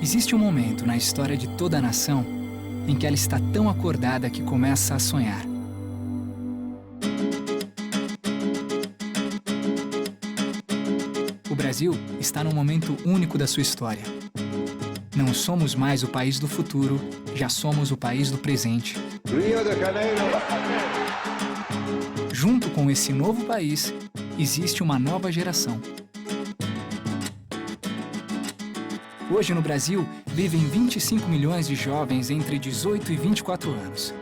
Existe um momento na história de toda a nação em que ela está tão acordada que começa a sonhar. O Brasil está num momento único da sua história. Não somos mais o país do futuro, já somos o país do presente. Rio de Janeiro. Junto com esse novo país, existe uma nova geração. Hoje no Brasil, vivem 25 milhões de jovens entre 18 e 24 anos.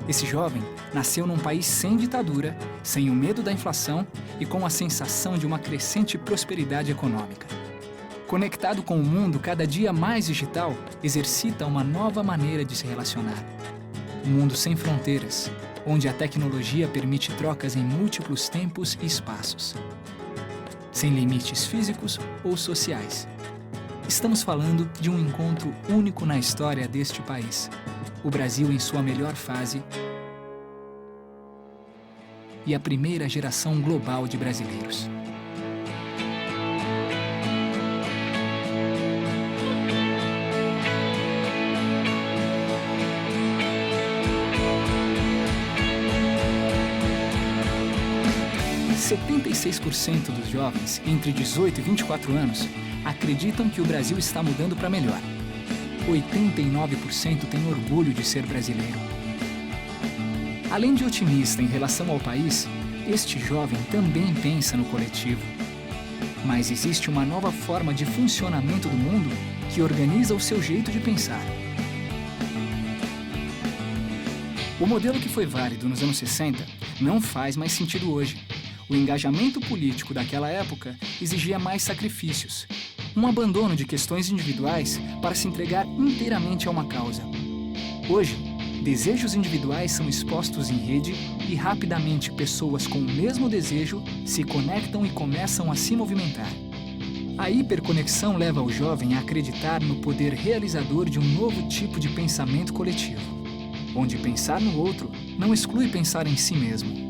Esse jovem nasceu num país sem ditadura, sem o medo da inflação e com a sensação de uma crescente prosperidade econômica. Conectado com o mundo cada dia mais digital, exercita uma nova maneira de se relacionar. Um mundo sem fronteiras, onde a tecnologia permite trocas em múltiplos tempos e espaços. Sem limites físicos ou sociais. Estamos falando de um encontro único na história deste país. O Brasil em sua melhor fase e a primeira geração global de brasileiros. ,76% dos jovens entre 18 e 24 anos acreditam que o Brasil está mudando para melhor. 89% têm orgulho de ser brasileiro. Além de otimista em relação ao país, este jovem também pensa no coletivo. Mas existe uma nova forma de funcionamento do mundo que organiza o seu jeito de pensar. O modelo que foi válido nos anos 60 não faz mais sentido hoje. O engajamento político daquela época exigia mais sacrifícios, um abandono de questões individuais para se entregar inteiramente a uma causa. Hoje, desejos individuais são expostos em rede e rapidamente pessoas com o mesmo desejo se conectam e começam a se movimentar. A hiperconexão leva o jovem a acreditar no poder realizador de um novo tipo de pensamento coletivo, onde pensar no outro não exclui pensar em si mesmo.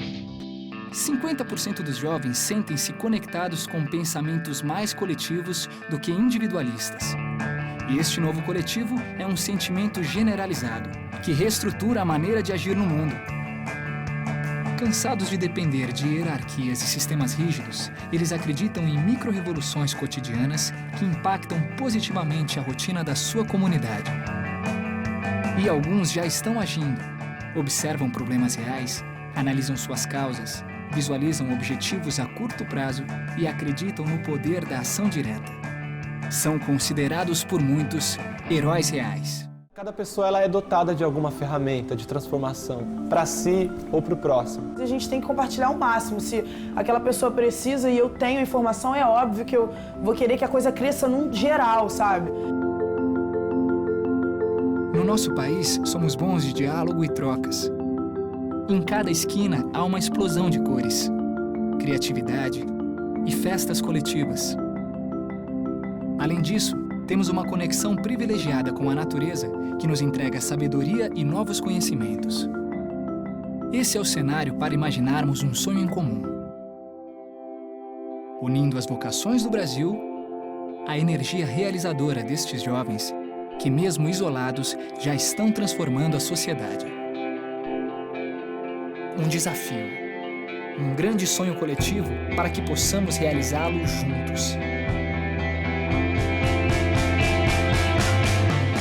50% dos jovens sentem-se conectados com pensamentos mais coletivos do que individualistas. E este novo coletivo é um sentimento generalizado, que reestrutura a maneira de agir no mundo. Cansados de depender de hierarquias e sistemas rígidos, eles acreditam em micro-revoluções cotidianas que impactam positivamente a rotina da sua comunidade. E alguns já estão agindo, observam problemas reais, analisam suas causas, visualizam objetivos a curto prazo e acreditam no poder da ação direta. São considerados por muitos heróis reais. Cada pessoa ela é dotada de alguma ferramenta de transformação para si ou para o próximo. A gente tem que compartilhar ao máximo. Se aquela pessoa precisa e eu tenho a informação, é óbvio que eu vou querer que a coisa cresça num geral, sabe? No nosso país, somos bons de diálogo e trocas. Em cada esquina há uma explosão de cores, criatividade e festas coletivas. Além disso, temos uma conexão privilegiada com a natureza que nos entrega sabedoria e novos conhecimentos. Esse é o cenário para imaginarmos um sonho em comum. Unindo as vocações do Brasil, a energia realizadora destes jovens que, mesmo isolados, já estão transformando a sociedade. Um desafio, um grande sonho coletivo para que possamos realizá-lo juntos.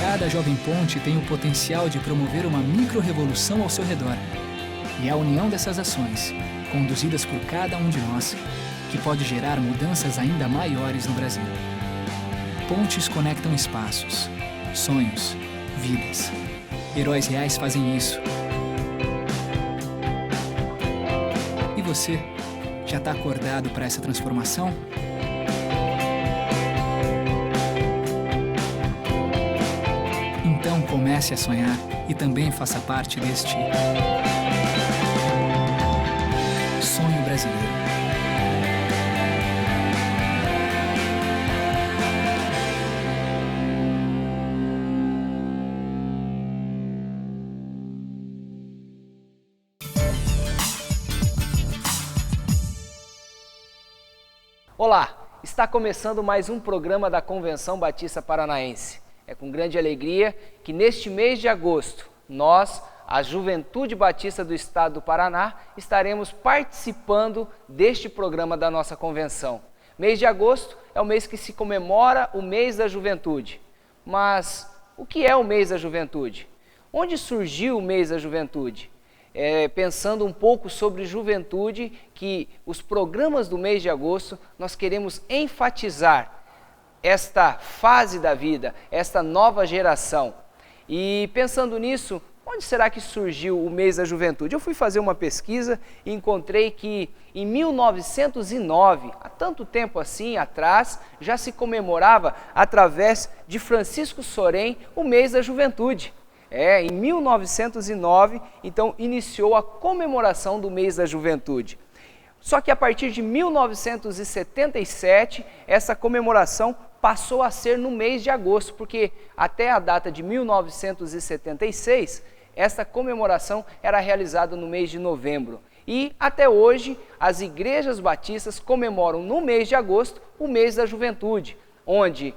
Cada Jovem Ponte tem o potencial de promover uma micro-revolução ao seu redor. E é a união dessas ações, conduzidas por cada um de nós, que pode gerar mudanças ainda maiores no Brasil. Pontes conectam espaços, sonhos, vidas. Heróis reais fazem isso. E você, já está acordado para essa transformação? Então comece a sonhar e também faça parte deste sonho brasileiro. Olá, está começando mais um programa da Convenção Batista Paranaense. É com grande alegria que neste mês de agosto, nós, a Juventude Batista do Estado do Paraná, estaremos participando deste programa da nossa convenção. Mês de agosto é o mês que se comemora o mês da juventude. Mas o que é o mês da juventude? Onde surgiu o mês da juventude? Pensando um pouco sobre juventude, que os programas do mês de agosto nós queremos enfatizar esta fase da vida, esta nova geração. E pensando nisso, onde será que surgiu o mês da juventude? Eu fui fazer uma pesquisa e encontrei que em 1909, há tanto tempo assim atrás, já se comemorava através de Francisco Sorém o mês da juventude. Em 1909, então, iniciou a comemoração do mês da juventude. Só que a partir de 1977, essa comemoração passou a ser no mês de agosto, porque até a data de 1976, essa comemoração era realizada no mês de novembro. E até hoje, as igrejas batistas comemoram no mês de agosto o mês da juventude, onde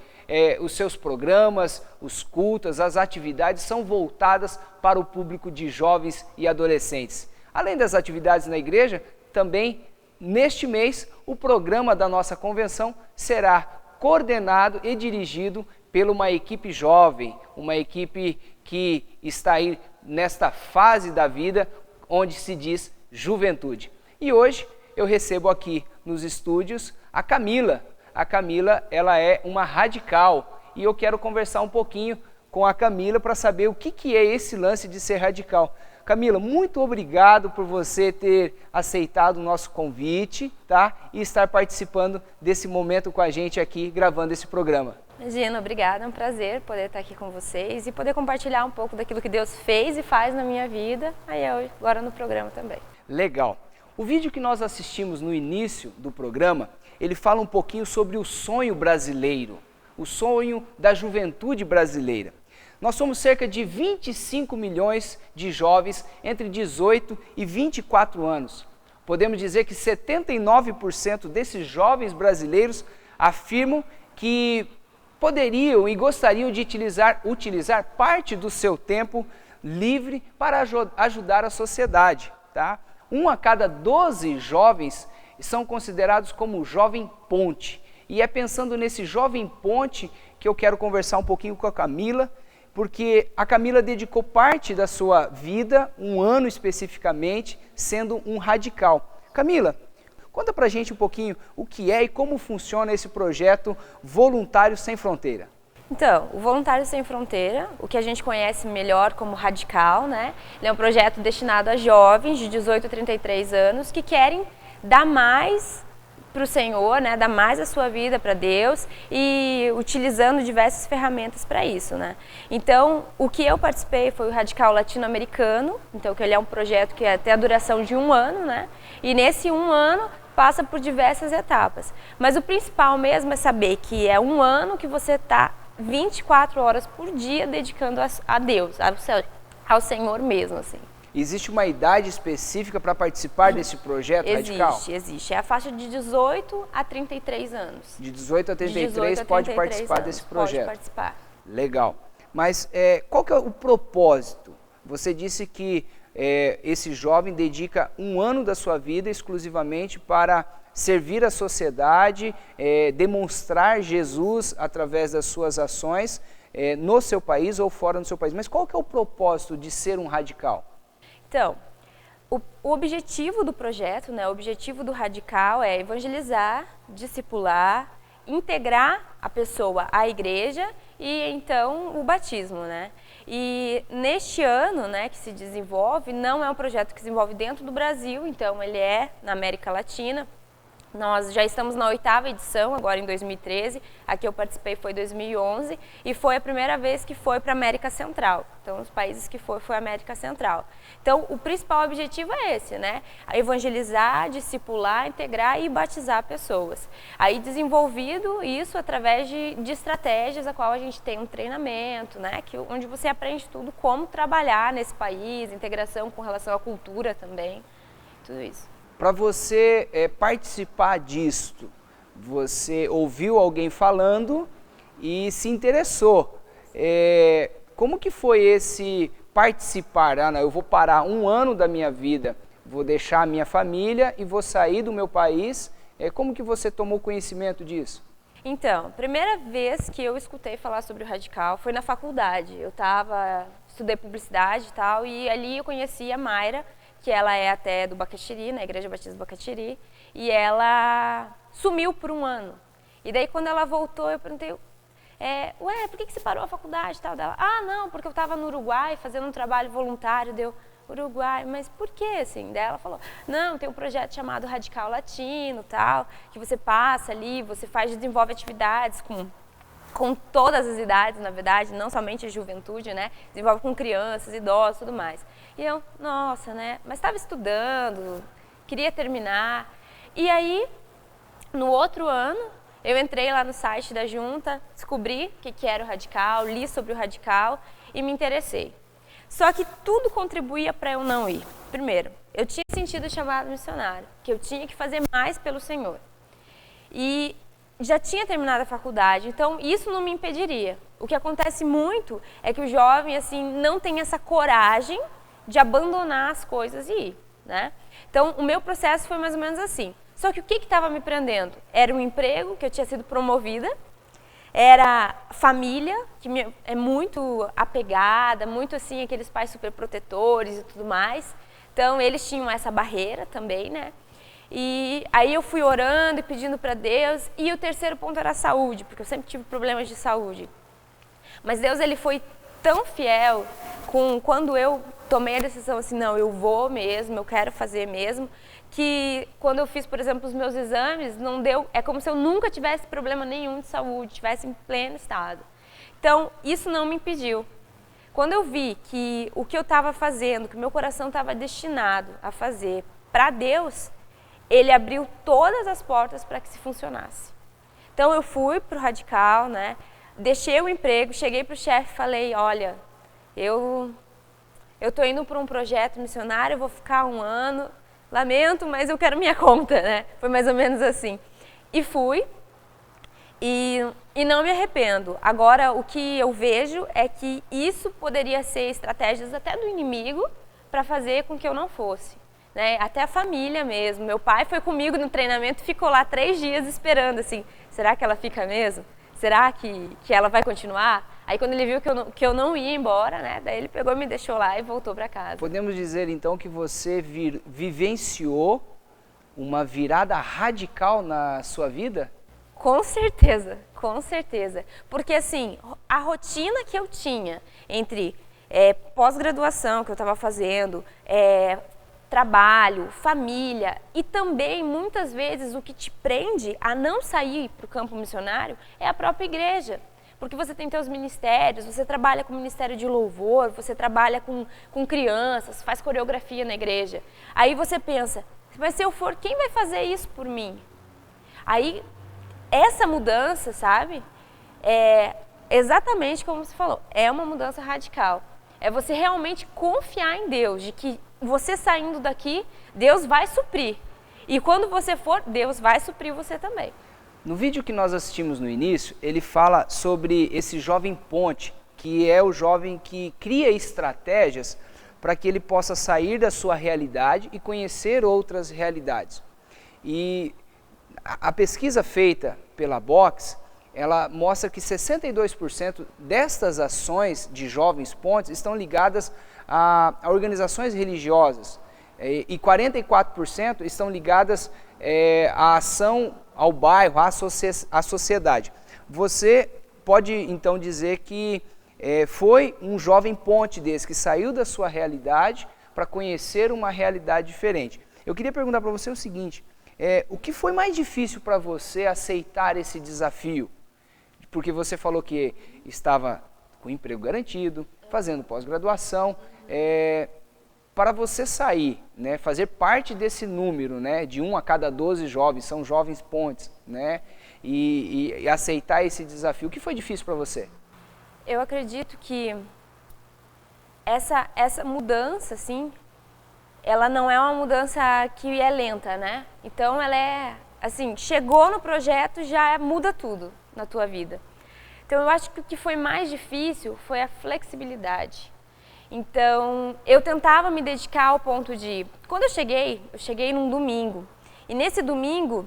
os seus programas, os cultos, as atividades são voltadas para o público de jovens e adolescentes. Além das atividades na igreja, também neste mês o programa da nossa convenção será coordenado e dirigido por uma equipe jovem, uma equipe que está aí nesta fase da vida onde se diz juventude. E hoje eu recebo aqui nos estúdios a Camila. A Camila, ela é uma radical e eu quero conversar um pouquinho com a Camila para saber o que é esse lance de ser radical. Camila, muito obrigado por você ter aceitado o nosso convite, tá? E estar participando desse momento com a gente aqui, gravando esse programa. Imagina, obrigada, é um prazer poder estar aqui com vocês e poder compartilhar um pouco daquilo que Deus fez e faz na minha vida, agora no programa também. Legal. O vídeo que nós assistimos no início do programa, ele fala um pouquinho sobre o sonho brasileiro, o sonho da juventude brasileira. Nós somos cerca de 25 milhões de jovens entre 18 e 24 anos. Podemos dizer que 79% desses jovens brasileiros afirmam que poderiam e gostariam de utilizar parte do seu tempo livre para ajudar a sociedade. Tá? 1 a cada 12 jovens são considerados como jovem ponte. E é pensando nesse jovem ponte que eu quero conversar um pouquinho com a Camila, porque a Camila dedicou parte da sua vida, 1 ano especificamente, sendo um radical. Camila, conta pra gente um pouquinho o que é e como funciona esse projeto Voluntários Sem Fronteira. Então, o Voluntários Sem Fronteira, o que a gente conhece melhor como radical, né? Ele é um projeto destinado a jovens de 18 a 33 anos que querem dar mais para o Senhor, né? Dar mais a sua vida para Deus e utilizando diversas ferramentas para isso, né? Então, o que eu participei foi o Radical Latino-Americano, então que ele é um projeto que tem a duração de 1 ano, né? E nesse 1 ano passa por diversas etapas. Mas o principal mesmo é saber que é 1 ano que você está 24 horas por dia dedicando a Deus, ao Senhor mesmo, assim. Existe uma idade específica para participar desse projeto radical? Existe. É a faixa de 18 a 33 anos. De 18 a 33 pode participar desse projeto? Pode participar. Legal. Mas qual que é o propósito? Você disse que esse jovem dedica 1 ano da sua vida exclusivamente para servir a sociedade, demonstrar Jesus através das suas ações no seu país ou fora do seu país. Mas qual que é o propósito de ser um radical? Então, o objetivo do projeto, né, o objetivo do radical é evangelizar, discipular, integrar a pessoa à igreja e então o batismo, né? E neste ano, né, que se desenvolve, não é um projeto que se desenvolve dentro do Brasil, então ele é na América Latina. Nós já estamos na 8ª edição, agora em 2013, a que eu participei foi em 2011 e foi a primeira vez que foi para a América Central. Então, os países que foi a América Central. Então, o principal objetivo é esse, né? Evangelizar, discipular, integrar e batizar pessoas. Aí, desenvolvido isso através de estratégias, a qual a gente tem um treinamento, né? Onde você aprende tudo como trabalhar nesse país, integração com relação à cultura também, tudo isso. Para você participar disto, Você ouviu alguém falando e se interessou. Como que foi esse participar? Ah, não, eu vou parar um ano da minha vida, vou deixar a minha família e vou sair do meu país. Como que você tomou conhecimento disso? Então, primeira vez que eu escutei falar sobre o Radical foi na faculdade. Estudei publicidade e tal, e ali eu conheci a Mayra, que ela é até do Bacaxiri, na Igreja Batista do Bacaxiri, e ela sumiu por um ano. E daí quando ela voltou, eu perguntei, por que você parou a faculdade e tal? Dela, não, porque eu estava no Uruguai fazendo um trabalho voluntário, Uruguai, mas por que assim? Daí ela falou, não, tem um projeto chamado Radical Latino, tal, que você passa ali, você desenvolve atividades com todas as idades, na verdade, não somente a juventude, né? Desenvolve com crianças, idosos, tudo mais. E eu, nossa, né? Mas estava estudando, queria terminar. E aí, no outro ano, eu entrei lá no site da junta, descobri o que era o Radical, li sobre o Radical e me interessei. Só que tudo contribuía para eu não ir. Primeiro, eu tinha sentido o chamado missionário, que eu tinha que fazer mais pelo Senhor. E já tinha terminado a faculdade, então isso não me impediria. O que acontece muito é que o jovem assim não tem essa coragem de abandonar as coisas e ir, né? Então o meu processo foi mais ou menos assim. Só que o que estava me prendendo? Era um emprego, que eu tinha sido promovida, era família, que é muito apegada, muito assim, aqueles pais super protetores e tudo mais. Então eles tinham essa barreira também, né? E aí eu fui orando e pedindo para Deus, e o terceiro ponto era a saúde, porque eu sempre tive problemas de saúde. Mas Deus, ele foi tão fiel quando eu tomei a decisão assim, não, eu vou mesmo, eu quero fazer mesmo, que quando eu fiz, por exemplo, os meus exames, não deu, é como se eu nunca tivesse problema nenhum de saúde, tivesse em pleno estado. Então, isso não me impediu. Quando eu vi que o que eu estava fazendo, que o meu coração estava destinado a fazer para Deus, ele abriu todas as portas para que se funcionasse. Então eu fui para o Radical, né? Deixei o emprego, cheguei para o chefe e falei, olha, eu estou indo para um projeto missionário, eu vou ficar um ano, lamento, mas eu quero minha conta, né? Foi mais ou menos assim. E fui, e não me arrependo. Agora, o que eu vejo é que isso poderia ser estratégias até do inimigo para fazer com que eu não fosse. Né? Até a família mesmo. Meu pai foi comigo no treinamento e ficou lá 3 dias esperando, assim, será que ela fica mesmo? Será que ela vai continuar? Aí quando ele viu que eu não ia embora, né? Daí ele pegou e me deixou lá e voltou para casa. Podemos dizer então que você vivenciou uma virada radical na sua vida? Com certeza, com certeza. Porque assim, a rotina que eu tinha entre pós-graduação que eu estava fazendo, trabalho, família e também muitas vezes o que te prende a não sair para o campo missionário é a própria igreja. Porque você tem teus ministérios, você trabalha com ministério de louvor, você trabalha com crianças, faz coreografia na igreja. Aí você pensa, mas se eu for, quem vai fazer isso por mim? Aí essa mudança, sabe, é exatamente como você falou, é uma mudança radical. É você realmente confiar em Deus, de que você saindo daqui, Deus vai suprir. E quando você for, Deus vai suprir você também. No vídeo que nós assistimos no início, ele fala sobre esse jovem ponte, que é o jovem que cria estratégias para que ele possa sair da sua realidade e conhecer outras realidades. E a pesquisa feita pela Box, ela mostra que 62% destas ações de jovens pontes estão ligadas a organizações religiosas e 44% estão ligadas à ação ao bairro, à sociedade. Você pode então dizer que foi um jovem ponte desse que saiu da sua realidade para conhecer uma realidade diferente. Eu queria perguntar para você o seguinte, o que foi mais difícil para você aceitar esse desafio? Porque você falou que estava com emprego garantido, fazendo pós-graduação, para você sair, né, fazer parte desse número, né, de 1 a cada 12 jovens, são jovens pontes, né, e aceitar esse desafio, o que foi difícil para você? Eu acredito que essa mudança, assim, ela não é uma mudança que é lenta, né? Então ela assim, chegou no projeto, já muda tudo na tua vida. Então, eu acho que o que foi mais difícil foi a flexibilidade. Então, eu tentava me dedicar ao ponto de... Quando eu cheguei num domingo. E nesse domingo,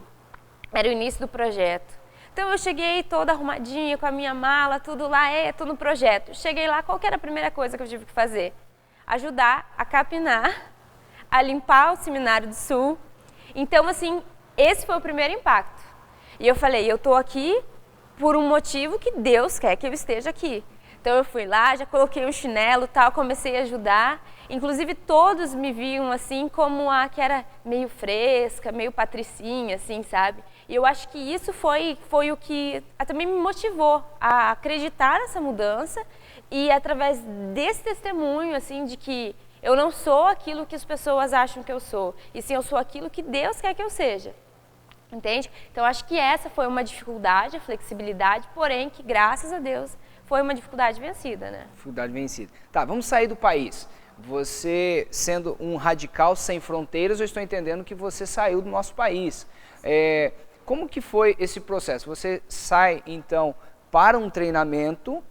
era o início do projeto. Então, eu cheguei toda arrumadinha, com a minha mala, tudo lá, tô no projeto. Cheguei lá, qual que era a primeira coisa que eu tive que fazer? Ajudar a capinar, a limpar o Seminário do Sul. Então, assim, esse foi o primeiro impacto. E eu falei, eu tô aqui por um motivo que Deus quer que eu esteja aqui. Então eu fui lá, já coloquei um chinelo, tal, comecei a ajudar. Inclusive todos me viam assim como a que era meio fresca, meio patricinha, assim, sabe? E eu acho que isso foi o que também me motivou a acreditar nessa mudança e através desse testemunho, assim, de que eu não sou aquilo que as pessoas acham que eu sou, e sim eu sou aquilo que Deus quer que eu seja. Entende? Então, acho que essa foi uma dificuldade, a flexibilidade, porém que, graças a Deus, foi uma dificuldade vencida, né? Dificuldade vencida. Tá, vamos sair do país. Você, sendo um radical sem fronteiras, eu estou entendendo que você saiu do nosso país. Como que foi esse processo? Você sai, então, para um treinamento,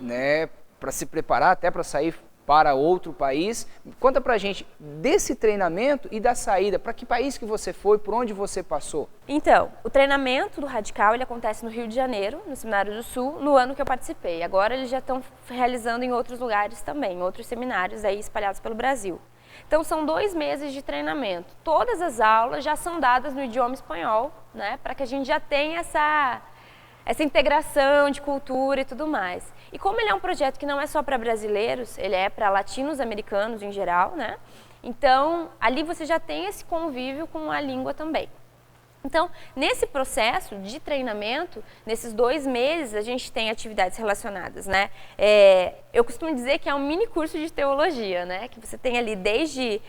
né, para se preparar até para sair para outro país. Conta pra gente desse treinamento e da saída. Para que país que você foi, por onde você passou? Então, o treinamento do Radical, ele acontece no Rio de Janeiro, no Seminário do Sul, no ano que eu participei. Agora eles já estão realizando em outros lugares também, em outros seminários aí espalhados pelo Brasil. Então, são 2 meses de treinamento. Todas as aulas já são dadas no idioma espanhol, né, para que a gente já tenha essa integração de cultura e tudo mais. E como ele é um projeto que não é só para brasileiros, ele é para latinos-americanos em geral, né? Então, ali você já tem esse convívio com a língua também. Então, nesse processo de treinamento, nesses 2 meses, a gente tem atividades relacionadas, né? Eu costumo dizer que é um mini curso de teologia, né? Que você tem ali desde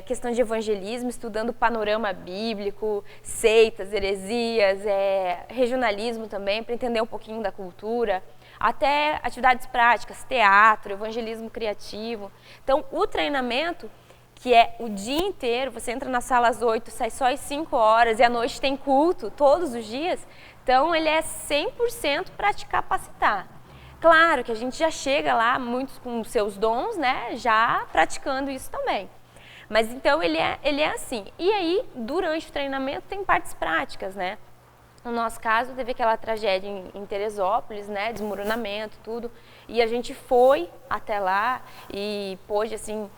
questão de evangelismo, estudando o panorama bíblico, seitas, heresias, regionalismo também, para entender um pouquinho da cultura, até atividades práticas, teatro, evangelismo criativo. Então, o treinamento, que é o dia inteiro, você entra na sala às 8, sai só às 5 horas e à noite tem culto todos os dias, então ele é 100% para te capacitar. Claro que a gente já chega lá, muitos com seus dons, né, já praticando isso também. Mas então ele é assim. E aí, durante o treinamento, tem partes práticas, né? No nosso caso, teve aquela tragédia em Teresópolis, né, desmoronamento, tudo, e a gente foi até lá e pôde, assim,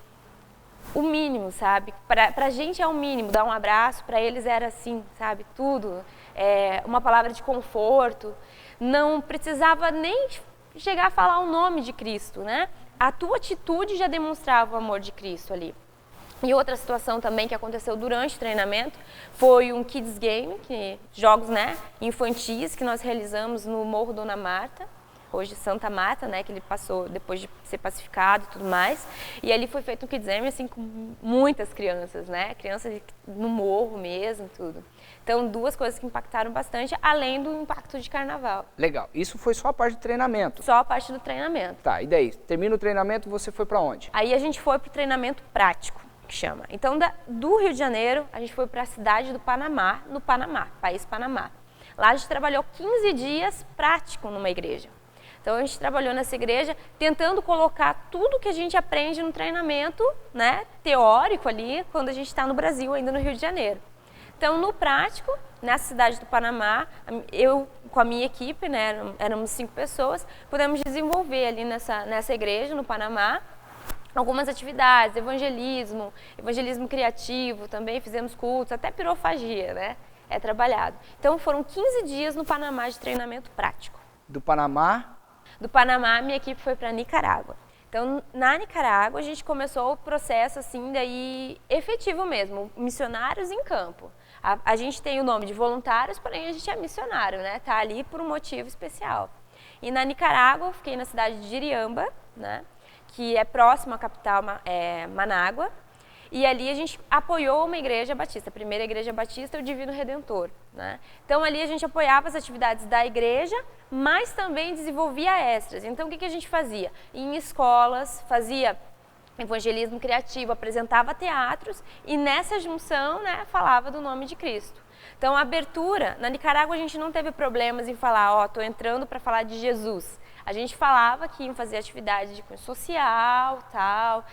o mínimo, sabe? Pra gente é o mínimo, dar um abraço, para eles era assim, sabe? Tudo, uma palavra de conforto, não precisava nem chegar a falar o nome de Cristo, né? A tua atitude já demonstrava o amor de Cristo ali. E outra situação também que aconteceu durante o treinamento foi um Kids Game, jogos, né, infantis que nós realizamos no Morro Dona Marta, hoje Santa Marta, né, que ele passou depois de ser pacificado e tudo mais. E ali foi feito um Kids Game, assim, com muitas crianças, né, crianças no morro mesmo, tudo. Então, 2 coisas que impactaram bastante, além do impacto de carnaval. Legal. Isso foi só a parte do treinamento? Só a parte do treinamento. Tá, e daí? Termina o treinamento, você foi para onde? Aí a gente foi para o treinamento prático, que chama. Então, do Rio de Janeiro, a gente foi para a cidade do Panamá, no Panamá, país Panamá. Lá a gente trabalhou 15 dias prático numa igreja. Então, a gente trabalhou nessa igreja tentando colocar tudo que a gente aprende no treinamento, né, teórico ali, quando a gente está no Brasil, ainda no Rio de Janeiro. Então, no prático, nessa cidade do Panamá, eu com a minha equipe, né, éramos 5 pessoas, pudemos desenvolver ali nessa igreja, no Panamá, algumas atividades, evangelismo criativo também, fizemos cultos, até pirofagia, né, trabalhado. Então, foram 15 dias no Panamá de treinamento prático. Do Panamá? Do Panamá, minha equipe foi para Nicarágua. Então, na Nicarágua, a gente começou o processo, assim, daí, efetivo mesmo, missionários em campo. A gente tem o nome de voluntários, porém a gente é missionário, né? Tá ali por um motivo especial. E na Nicarágua, eu fiquei na cidade de Iriamba, né? Que é próximo à capital Manágua. E ali a gente apoiou uma igreja batista, a primeira igreja batista, o Divino Redentor, né? Então ali a gente apoiava as atividades da igreja, mas também desenvolvia extras. Então o que a gente fazia? Em escolas, fazia evangelismo criativo, apresentava teatros e nessa junção, né, falava do nome de Cristo. Então, a abertura, na Nicarágua a gente não teve problemas em falar, ó, tô entrando para falar de Jesus. A gente falava que iam fazer atividade de cunho social, tal,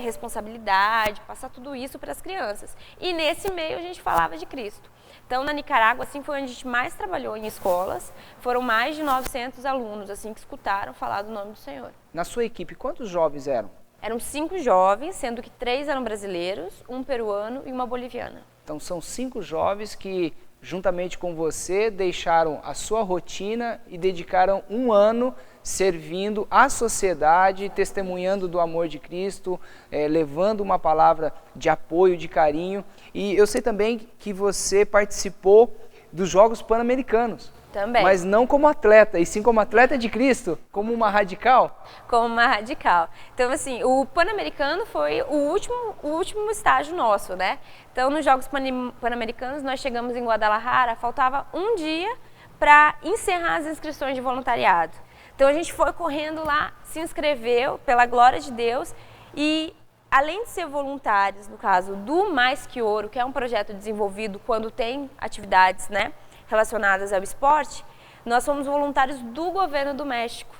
responsabilidade, passar tudo isso para as crianças. E nesse meio a gente falava de Cristo. Então, na Nicarágua, assim, foi onde a gente mais trabalhou em escolas. Foram mais de 900 alunos, assim, que escutaram falar do nome do Senhor. Na sua equipe, quantos jovens eram? Eram 5 jovens, sendo que 3 eram brasileiros, um peruano e uma boliviana. Então, são 5 jovens que, juntamente com você, deixaram a sua rotina e dedicaram um ano servindo à sociedade, testemunhando do amor de Cristo, levando uma palavra de apoio, de carinho. E eu sei também que você participou dos Jogos Pan-Americanos. Também. Mas não como atleta, e sim como atleta de Cristo, como uma radical? Como uma radical. Então, assim, o Pan-Americano foi o último estágio nosso, né? Então, nos Jogos Pan-Americanos, nós chegamos em Guadalajara, faltava um dia para encerrar as inscrições de voluntariado. Então, a gente foi correndo lá, se inscreveu, pela glória de Deus, e além de ser voluntários, no caso do Mais Que Ouro, que é um projeto desenvolvido quando tem atividades, né, relacionadas ao esporte, nós fomos voluntários do governo do México.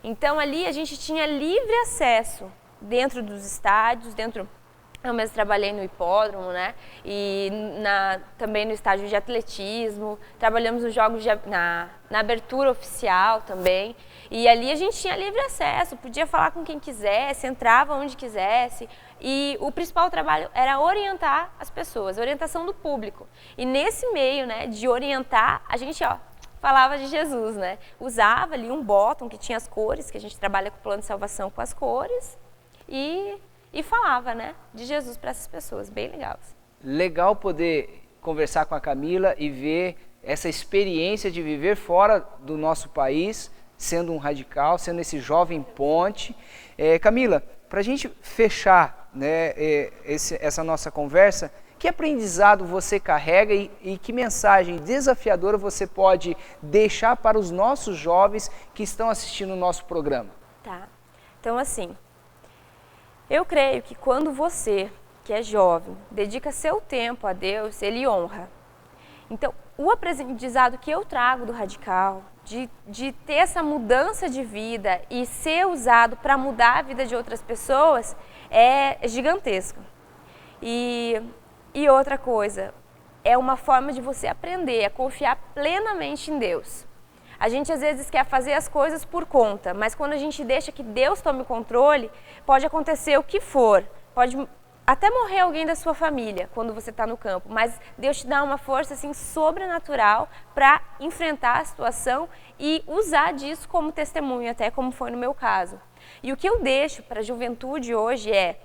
Então ali a gente tinha livre acesso dentro dos estádios, eu mesmo trabalhei no hipódromo, né? E também no estádio de atletismo, trabalhamos nos jogos na abertura oficial também. E ali a gente tinha livre acesso, podia falar com quem quisesse, entrava onde quisesse. E o principal trabalho era orientar as pessoas, orientação do público. E nesse meio, né, de orientar, a gente, falava de Jesus, né? Usava ali um bottom que tinha as cores, que a gente trabalha com o plano de salvação com as cores, e falava, né, de Jesus para essas pessoas, bem legal. Legal poder conversar com a Camila e ver essa experiência de viver fora do nosso país, sendo um radical, sendo esse jovem ponte. Camila, para a gente fechar, né, essa nossa conversa, que aprendizado você carrega e que mensagem desafiadora você pode deixar para os nossos jovens que estão assistindo o nosso programa? Tá, então assim, eu creio que quando você, que é jovem, dedica seu tempo a Deus, Ele honra. Então, o aprendizado que eu trago do radical, de ter essa mudança de vida e ser usado para mudar a vida de outras pessoas, é gigantesco. E outra coisa, é uma forma de você aprender a confiar plenamente em Deus. A gente às vezes quer fazer as coisas por conta, mas quando a gente deixa que Deus tome o controle, pode acontecer o que for, pode até morrer alguém da sua família quando você está no campo, mas Deus te dá uma força assim sobrenatural para enfrentar a situação e usar disso como testemunho, até como foi no meu caso. E o que eu deixo para a juventude hoje é: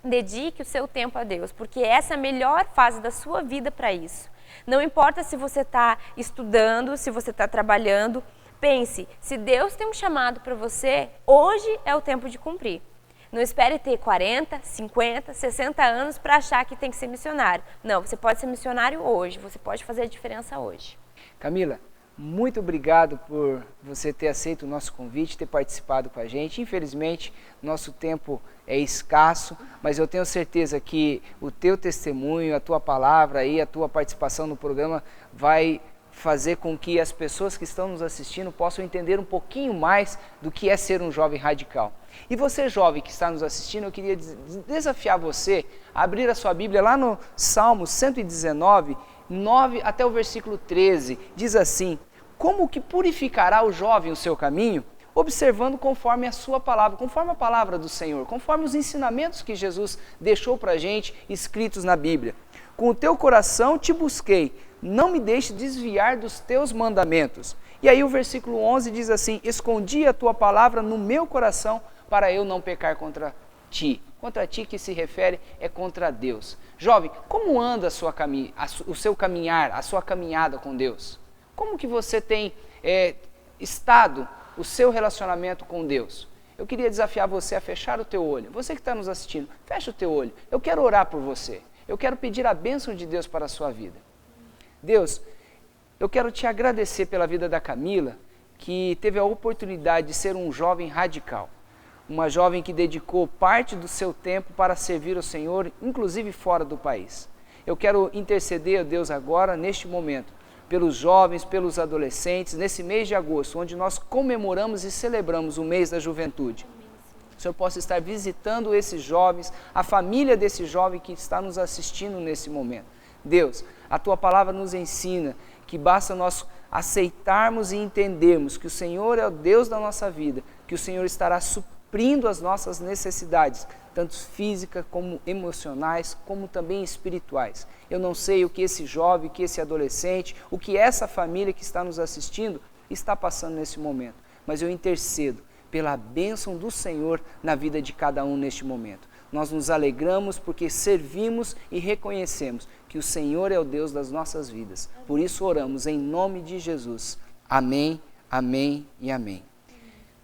dedique o seu tempo a Deus, porque essa é a melhor fase da sua vida para isso. Não importa se você está estudando, se você está trabalhando, pense, se Deus tem um chamado para você, hoje é o tempo de cumprir. Não espere ter 40, 50, 60 anos para achar que tem que ser missionário. Não, você pode ser missionário hoje, você pode fazer a diferença hoje. Camila, muito obrigado por você ter aceito o nosso convite, ter participado com a gente. Infelizmente, nosso tempo é escasso, mas eu tenho certeza que o teu testemunho, a tua palavra e a tua participação no programa vai fazer com que as pessoas que estão nos assistindo possam entender um pouquinho mais do que é ser um jovem radical. E você, jovem que está nos assistindo, eu queria desafiar você a abrir a sua Bíblia lá no Salmo 119, 9 até o versículo 13. Diz assim: como que purificará o jovem o seu caminho? Observando conforme a sua palavra, conforme a palavra do Senhor, conforme os ensinamentos que Jesus deixou para a gente escritos na Bíblia. Com o teu coração te busquei, não me deixe desviar dos teus mandamentos. E aí o versículo 11 diz assim: escondi a tua palavra no meu coração para eu não pecar contra ti. Contra ti que se refere é contra Deus. Jovem, como anda o seu caminhar, a sua caminhada com Deus? Como que você tem estado o seu relacionamento com Deus? Eu queria desafiar você a fechar o teu olho. Você que está nos assistindo, fecha o teu olho. Eu quero orar por você. Eu quero pedir a bênção de Deus para a sua vida. Deus, eu quero te agradecer pela vida da Camila, que teve a oportunidade de ser um jovem radical. uma jovem que dedicou parte do seu tempo para servir o Senhor, inclusive fora do país. Eu quero interceder a Deus agora, neste momento, pelos jovens, pelos adolescentes, nesse mês de agosto, onde nós comemoramos e celebramos o mês da juventude. O Senhor possa estar visitando esses jovens, a família desse jovem que está nos assistindo nesse momento. Deus, a Tua palavra nos ensina que basta nós aceitarmos e entendermos que o Senhor é o Deus da nossa vida, que o Senhor estará suprindo as nossas necessidades, tanto físicas como emocionais, como também espirituais. Eu não sei o que esse jovem, o que esse adolescente, o que essa família que está nos assistindo está passando nesse momento, mas eu intercedo pela bênção do Senhor na vida de cada um neste momento. Nós nos alegramos porque servimos e reconhecemos que o Senhor é o Deus das nossas vidas. Por isso oramos em nome de Jesus. Amém, amém e amém.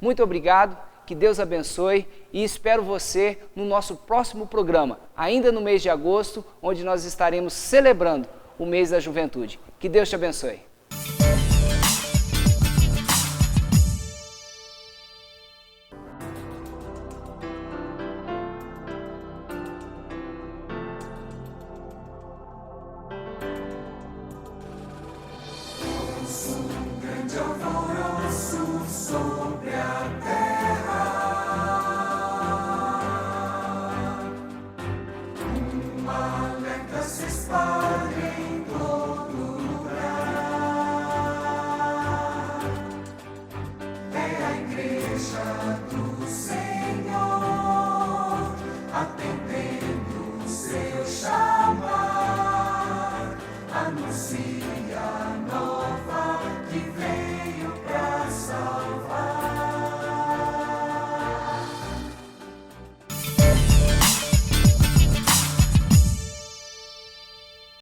Muito obrigado, que Deus abençoe e espero você no nosso próximo programa, ainda no mês de agosto, onde nós estaremos celebrando o mês da juventude. Que Deus te abençoe.